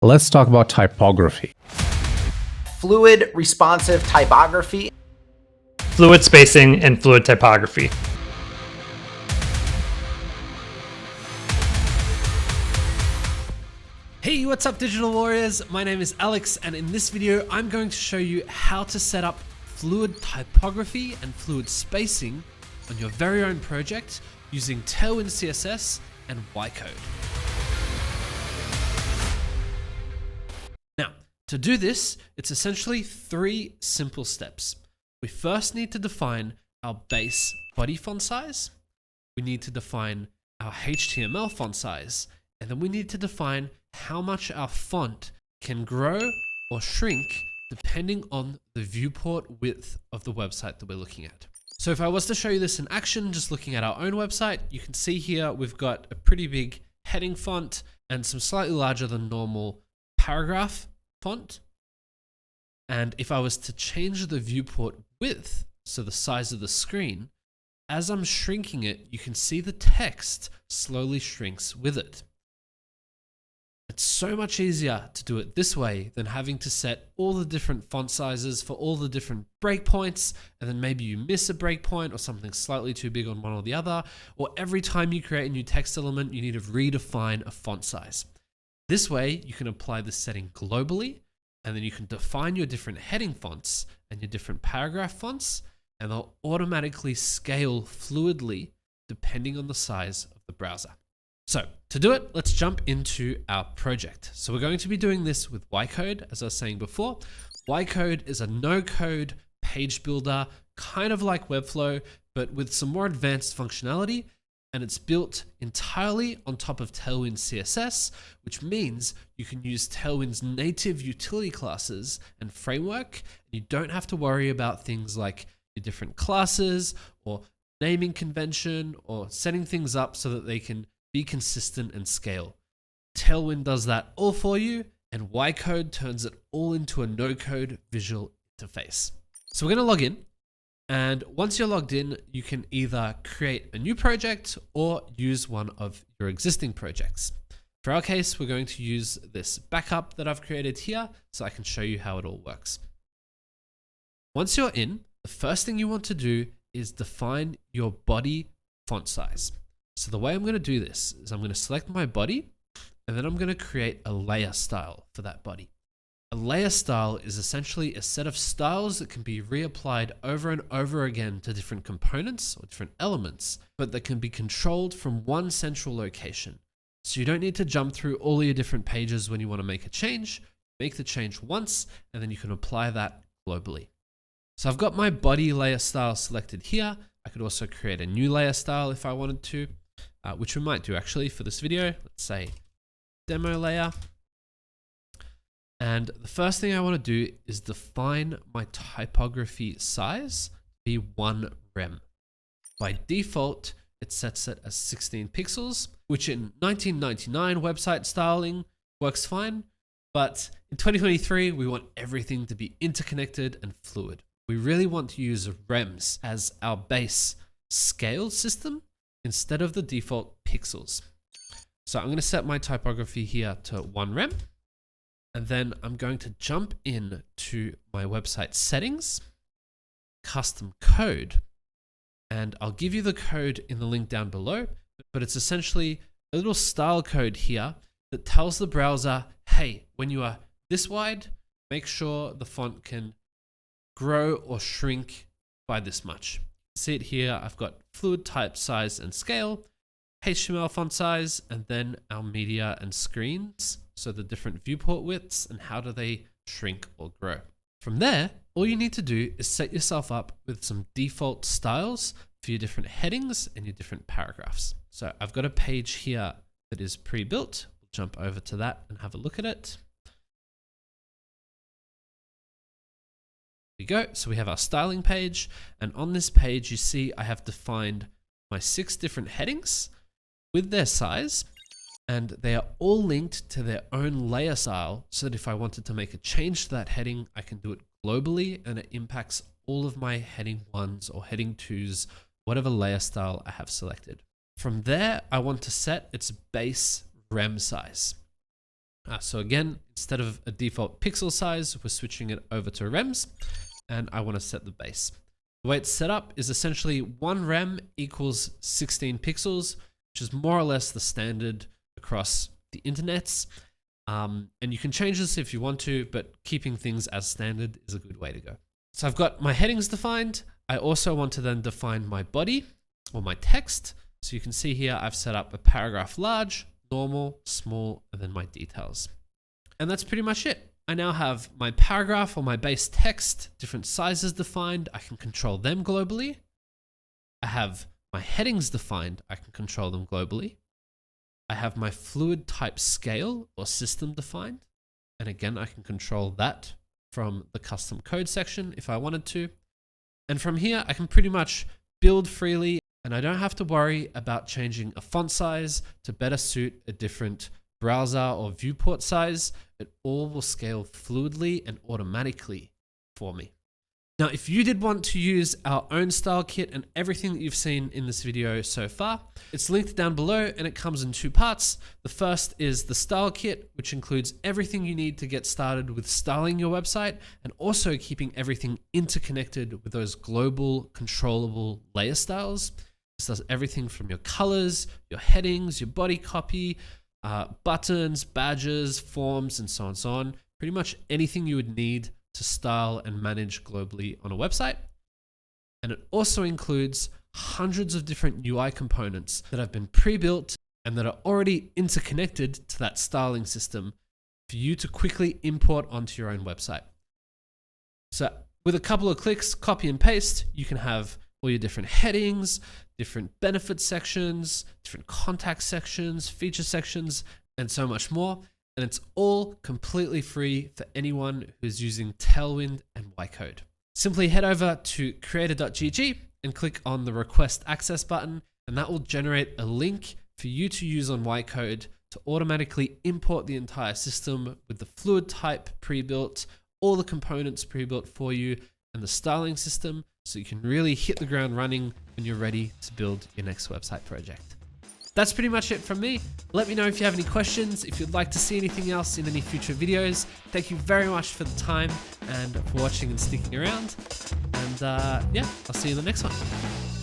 Let's talk about typography. Fluid responsive typography. Fluid spacing and fluid typography. Hey, what's up digital warriors? My name is Alex, and in this video I'm going to show you how to set up fluid typography and fluid spacing on your very own project using Tailwind CSS and Ycode. Now, to do this, it's essentially three simple steps. We first need to define our base body font size. We need to define our HTML font size, and then we need to define how much our font can grow or shrink depending on the viewport width of the website that we're looking at. So if I was to show you this in action, just looking at our own website, you can see here we've got a pretty big heading font and some slightly larger than normal paragraph font. And if I was to change the viewport width, so the size of the screen, as I'm shrinking it, you can see the text slowly shrinks with it. It's so much easier to do it this way than having to set all the different font sizes for all the different breakpoints, and then maybe you miss a breakpoint or something slightly too big on one or the other, or every time you create a new text element, you need to redefine a font size. This way, you can apply this setting globally, and then you can define your different heading fonts and your different paragraph fonts, and they'll automatically scale fluidly depending on the size of the browser. So to do it, let's jump into our project. So we're going to be doing this with Ycode, as I was saying before. Ycode is a no-code page builder, kind of like Webflow, but with some more advanced functionality. And it's built entirely on top of Tailwind CSS, which means you can use Tailwind's native utility classes and framework. You don't have to worry about things like your different classes or naming convention or setting things up so that they can be consistent and scale. Tailwind does that all for you, and Ycode turns it all into a no-code visual interface. So we're going to log in. And once you're logged in, you can either create a new project or use one of your existing projects. For our case, we're going to use this backup that I've created here so I can show you how it all works. Once you're in, the first thing you want to do is define your body font size. So the way I'm going to do this is I'm going to select my body, and then I'm going to create a layer style for that body. A layer style is essentially a set of styles that can be reapplied over and over again to different components or different elements, but that can be controlled from one central location. So you don't need to jump through all your different pages when you want to make a change. Make the change once, and then you can apply that globally. So I've got my body layer style selected here. I could also create a new layer style if I wanted to, which we might do actually for this video. Let's say demo layer. And the first thing I want to do is define my typography size to be 1 rem. By default, it sets it as 16 pixels, which in 1999 website styling works fine. But in 2023, we want everything to be interconnected and fluid. We really want to use rems as our base scale system instead of the default pixels. So I'm going to set my typography here to 1 rem. And then I'm going to jump in to my website settings, custom code, and I'll give you the code in the link down below, but it's essentially a little style code here that tells the browser, hey, when you are this wide, make sure the font can grow or shrink by this much. See it here, I've got fluid type size and scale, HTML font size, and then our media and screens. So the different viewport widths and how do they shrink or grow. From there, all you need to do is set yourself up with some default styles for your different headings and your different paragraphs. So I've got a page here that is pre-built. We'll jump over to that and have a look at it. There we go. So we have our styling page, and on this page, you see I have defined my 6 different headings with their size. And they are all linked to their own layer style so that if I wanted to make a change to that heading, I can do it globally and it impacts all of my heading 1s or heading 2s, whatever layer style I have selected. From there, I want to set its base rem size. So again, instead of a default pixel size, we're switching it over to rems, and I want to set the base. The way it's set up is essentially 1 rem equals 16 pixels, which is more or less the standard across the internets. And you can change this if you want to, but keeping things as standard is a good way to go. So I've got my headings defined. I also want to then define my body or my text. So you can see here, I've set up a paragraph large, normal, small, and then my details. And that's pretty much it. I now have my paragraph or my base text, different sizes defined. I can control them globally. I have my headings defined. I can control them globally. I have my fluid type scale or system defined. And again, I can control that from the custom code section if I wanted to. And from here, I can pretty much build freely, and I don't have to worry about changing a font size to better suit a different browser or viewport size. It all will scale fluidly and automatically for me. Now, if you did want to use our own style kit and everything that you've seen in this video so far, it's linked down below and it comes in 2 parts. The first is the style kit, which includes everything you need to get started with styling your website and also keeping everything interconnected with those global controllable layer styles. This does everything from your colors, your headings, your body copy, buttons, badges, forms, and so on and so on. Pretty much anything you would need to style and manage globally on a website. And it also includes hundreds of different UI components that have been pre-built and that are already interconnected to that styling system for you to quickly import onto your own website. So with a couple of clicks, copy and paste, you can have all your different headings, different benefit sections, different contact sections, feature sections, and so much more. And it's all completely free for anyone who's using Tailwind and Ycode. Simply head over to creator.gg and click on the request access button, and that will generate a link for you to use on Ycode to automatically import the entire system with the fluid type pre-built, all the components pre-built for you, and the styling system, so you can really hit the ground running when you're ready to build your next website project. That's pretty much it from me. Let me know if you have any questions, if you'd like to see anything else in any future videos. Thank you very much for the time and for watching and sticking around. And yeah, I'll see you in the next one.